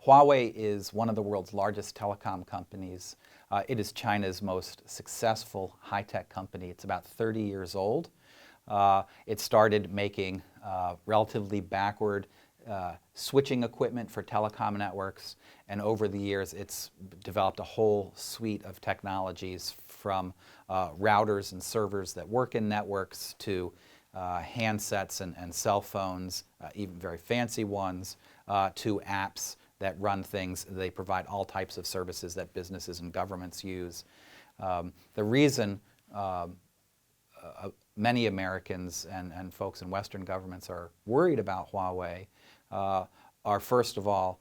Huawei is one of the world's largest telecom companies. It is China's most successful high-tech company. It's about 30 years old. It started making relatively backward switching equipment for telecom networks, and over the years it's developed a whole suite of technologies from routers and servers that work in networks to handsets and cell phones, even very fancy ones, to apps that run things. They provide all types of services that businesses and governments use. The reason many Americans and folks in Western governments are worried about Huawei are, first of all,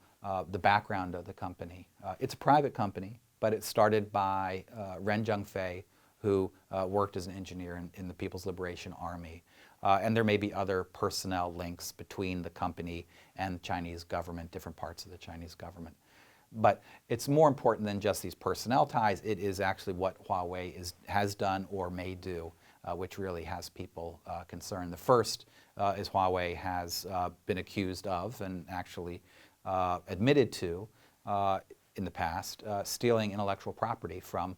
the background of the company. It's a private company, but it started by Ren Zhengfei, who worked as an engineer in the People's Liberation Army. And there may be other personnel links between the company and the Chinese government, different parts of the Chinese government. But it's more important than just these personnel ties. It is actually what Huawei has done or may do, which really has people concerned. The first is Huawei has been accused of and actually admitted to in the past stealing intellectual property from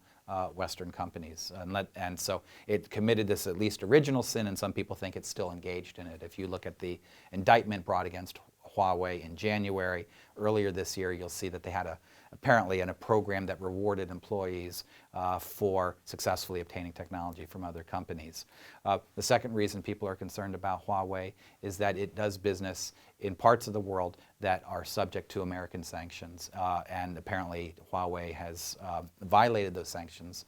Western companies. And so it committed this at least original sin, and some people think it's still engaged in it. If you look at the indictment brought against Huawei in January earlier this year, you'll see that they had apparently a program that rewarded employees for successfully obtaining technology from other companies. The second reason people are concerned about Huawei is that it does business in parts of the world that are subject to American sanctions, and apparently Huawei has violated those sanctions,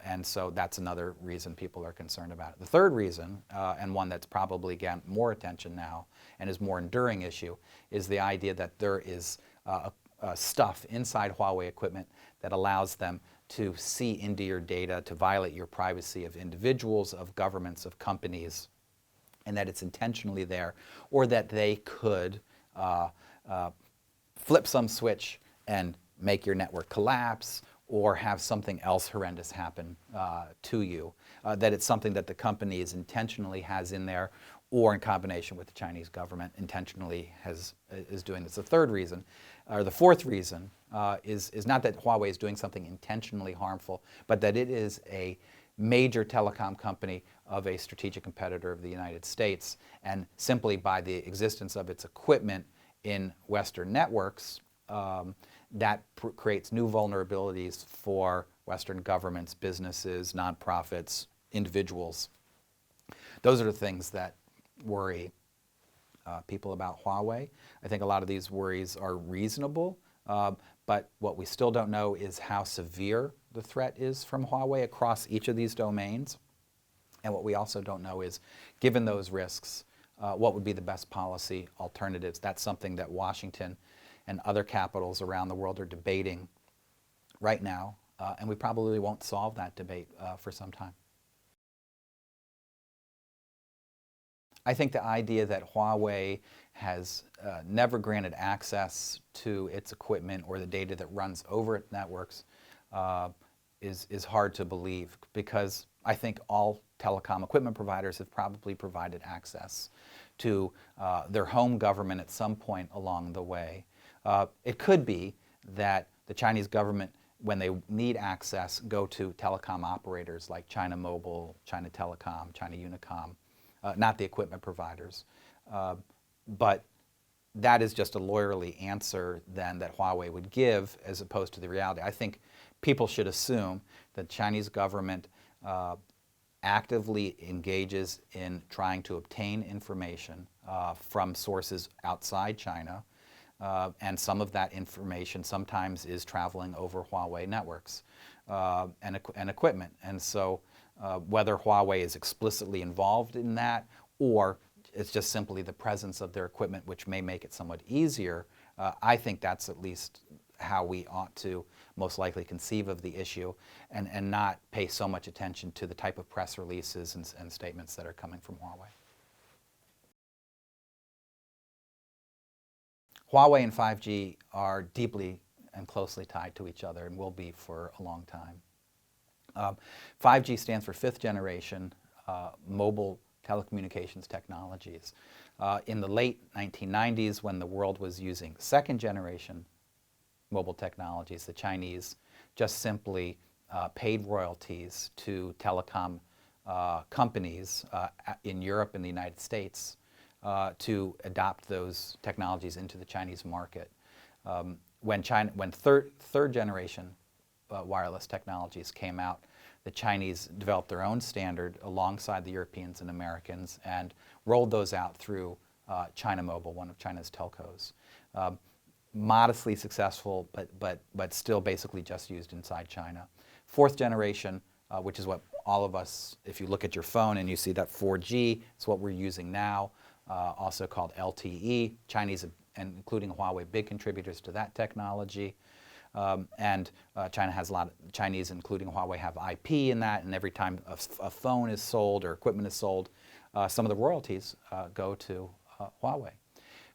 and so that's another reason people are concerned about it. The third reason, and one that's probably gotten more attention now and is more enduring issue, is the idea that there is stuff inside Huawei equipment that allows them to see into your data, to violate your privacy of individuals, of governments, of companies, and that it's intentionally there, or that they could flip some switch and make your network collapse, or have something else horrendous happen to you, that it's something that the company intentionally has in there, or in combination with the Chinese government intentionally is doing this. The third reason, or the fourth reason, is not that Huawei is doing something intentionally harmful, but that it is a major telecom company of a strategic competitor of the United States, and simply by the existence of its equipment in Western networks, that creates new vulnerabilities for Western governments, businesses, nonprofits, individuals. Those are the things that worry people about Huawei. I think a lot of these worries are reasonable, but what we still don't know is how severe the threat is from Huawei across each of these domains. And what we also don't know is, given those risks, what would be the best policy alternatives. That's something that Washington and other capitals around the world are debating right now, and we probably won't solve that debate for some time. I think the idea that Huawei has never granted access to its equipment or the data that runs over its networks is hard to believe, because I think all telecom equipment providers have probably provided access to their home government at some point along the way. It could be that the Chinese government, when they need access, go to telecom operators like China Mobile, China Telecom, China Unicom, not the equipment providers. But that is just a lawyerly answer then that Huawei would give, as opposed to the reality. I think people should assume that the Chinese government actively engages in trying to obtain information from sources outside China, and some of that information sometimes is traveling over Huawei networks and equipment. And so whether Huawei is explicitly involved in that, or it's just simply the presence of their equipment, which may make it somewhat easier, I think that's at least how we ought to most likely conceive of the issue, and not pay so much attention to the type of press releases and statements that are coming from Huawei. Huawei and 5G are deeply and closely tied to each other and will be for a long time. 5G stands for fifth generation mobile telecommunications technologies. In the late 1990s, when the world was using second generation mobile technologies. The Chinese just simply paid royalties to telecom companies in Europe and the United States to adopt those technologies into the Chinese market. When third generation wireless technologies came out, the Chinese developed their own standard alongside the Europeans and Americans and rolled those out through China Mobile, one of China's telcos. Modestly successful, but still basically just used inside China. Fourth generation, which is what all of us, if you look at your phone and you see that 4G, it's what we're using now, also called LTE. Chinese, and including Huawei, big contributors to that technology. China has a lot of, Chinese, including Huawei, have IP in that, and every time a phone is sold or equipment is sold, some of the royalties go to Huawei.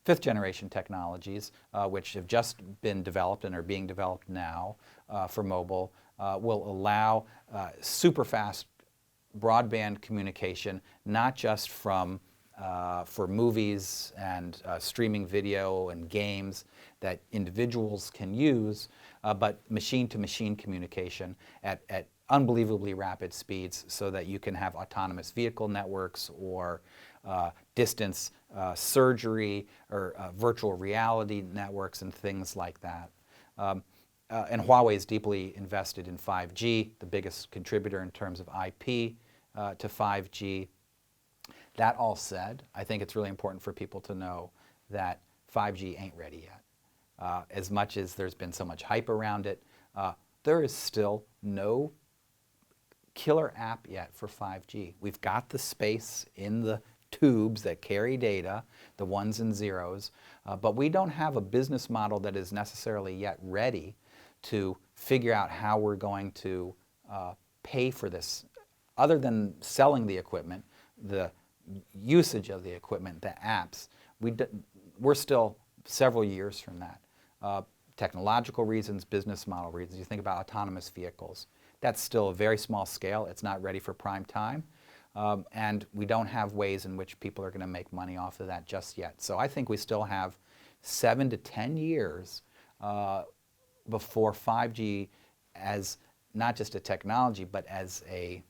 Fifth generation technologies, which have just been developed and are being developed now for mobile, will allow super fast broadband communication, not just from for movies and streaming video and games that individuals can use, but machine-to-machine communication at unbelievably rapid speeds so that you can have autonomous vehicle networks or distance surgery or virtual reality networks and things like that. And Huawei is deeply invested in 5G, the biggest contributor in terms of IP to 5G. That all said, I think it's really important for people to know that 5G ain't ready yet. As much as there's been so much hype around it, there is still no killer app yet for 5G. We've got the space in the tubes that carry data, the ones and zeros, but we don't have a business model that is necessarily yet ready to figure out how we're going to pay for this. Other than selling the equipment, the usage of the equipment, the apps, we're still several years from that. Technological reasons, business model reasons. You think about autonomous vehicles. That's still a very small scale. It's not ready for prime time. And we don't have ways in which people are going to make money off of that just yet. So I think we still have 7 to 10 years before 5G as not just a technology, but as a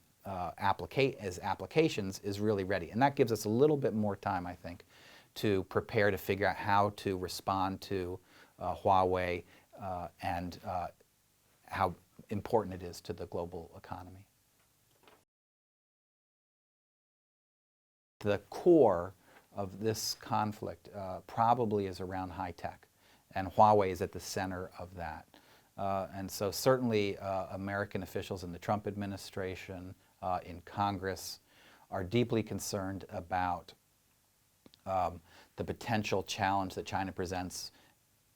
applications is really ready. And that gives us a little bit more time, I think, to prepare to figure out how to respond to Huawei and how important it is to the global economy. The core of this conflict probably is around high tech, and Huawei is at the center of that. And so certainly American officials in the Trump administration, in Congress, are deeply concerned about the potential challenge that China presents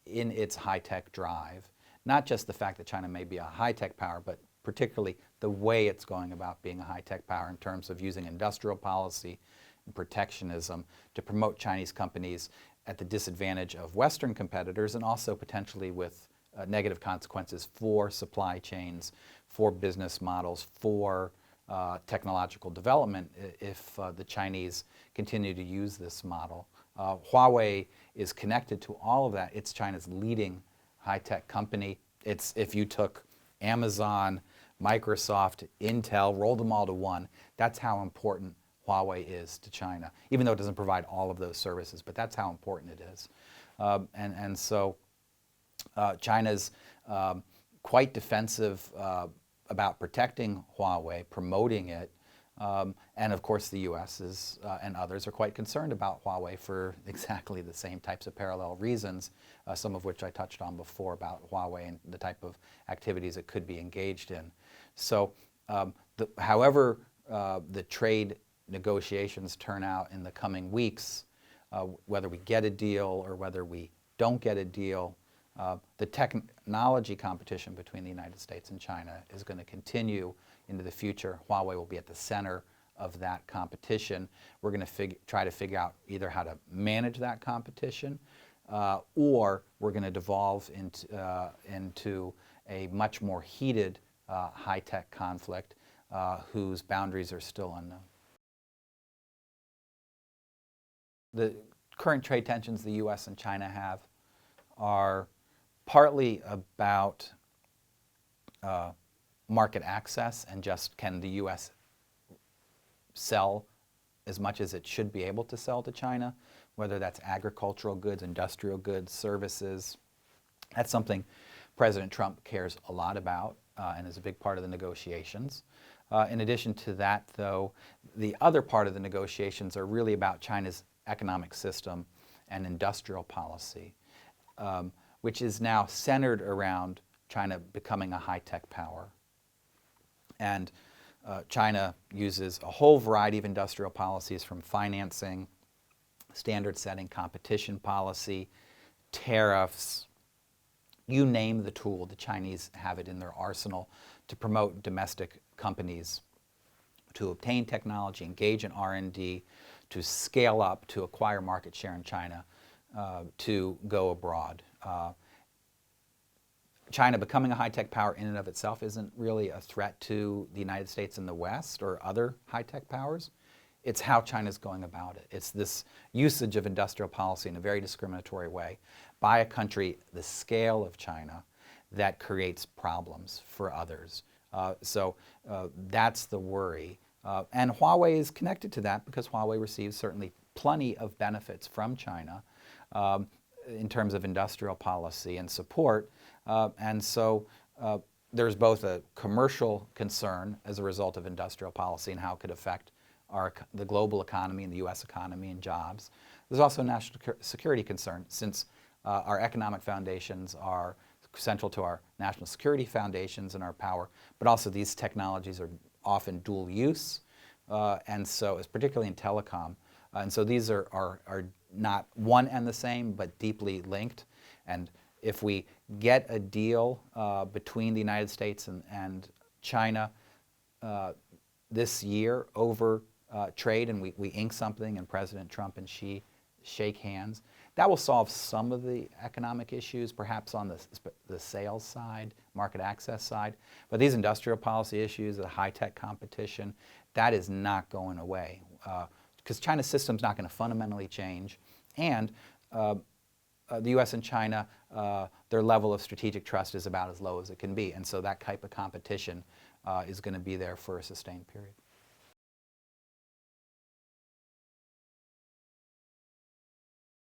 in its high-tech drive. Not just the fact that China may be a high-tech power, but particularly the way it's going about being a high-tech power in terms of using industrial policy and protectionism to promote Chinese companies at the disadvantage of Western competitors, and also potentially with negative consequences for supply chains, for business models, for technological development if the Chinese continue to use this model. Huawei is connected to all of that. It's China's leading high-tech company. If you took Amazon, Microsoft, Intel, rolled them all to one, that's how important Huawei is to China, even though it doesn't provide all of those services, but that's how important it is. And so China's quite defensive about protecting Huawei, promoting it, and of course the U.S. and others are quite concerned about Huawei for exactly the same types of parallel reasons, some of which I touched on before about Huawei and the type of activities it could be engaged in. So however the trade negotiations turn out in the coming weeks, whether we get a deal or whether we don't get a deal, the technology competition between the United States and China is going to continue into the future. Huawei will be at the center of that competition. We're going to try to figure out either how to manage that competition or we're going to devolve into a much more heated high-tech conflict whose boundaries are still unknown. The current trade tensions the U.S. and China have are partly about market access and just can the U.S. sell as much as it should be able to sell to China, whether that's agricultural goods, industrial goods, services. That's something President Trump cares a lot about and is a big part of the negotiations. In addition to that, though, the other part of the negotiations are really about China's economic system and industrial policy, which is now centered around China becoming a high-tech power. And China uses a whole variety of industrial policies, from financing, standard setting, competition policy, tariffs. You name the tool, the Chinese have it in their arsenal to promote domestic companies to obtain technology, engage in R&D, to scale up, to acquire market share in China, to go abroad. China becoming a high-tech power in and of itself isn't really a threat to the United States and the West or other high-tech powers. It's how China's going about it. It's this usage of industrial policy in a very discriminatory way by a country the scale of China that creates problems for others. So that's the worry. And Huawei is connected to that because Huawei receives certainly plenty of benefits from China in terms of industrial policy and support. And so there's both a commercial concern as a result of industrial policy and how it could affect the global economy and the U.S. economy and jobs. There's also a national security concern, since our economic foundations are central to our national security foundations and our power, but also these technologies are often dual use, and so it's particularly in telecom. And so these are not one and the same, but deeply linked. And if we get a deal between the United States and China this year over trade, and we ink something and President Trump and Xi shake hands, that will solve some of the economic issues, perhaps on the sales side, market access side. But these industrial policy issues, the high-tech competition, that is not going away because China's system's not going to fundamentally change. And the U.S. and China, their level of strategic trust is about as low as it can be. And so that type of competition is going to be there for a sustained period.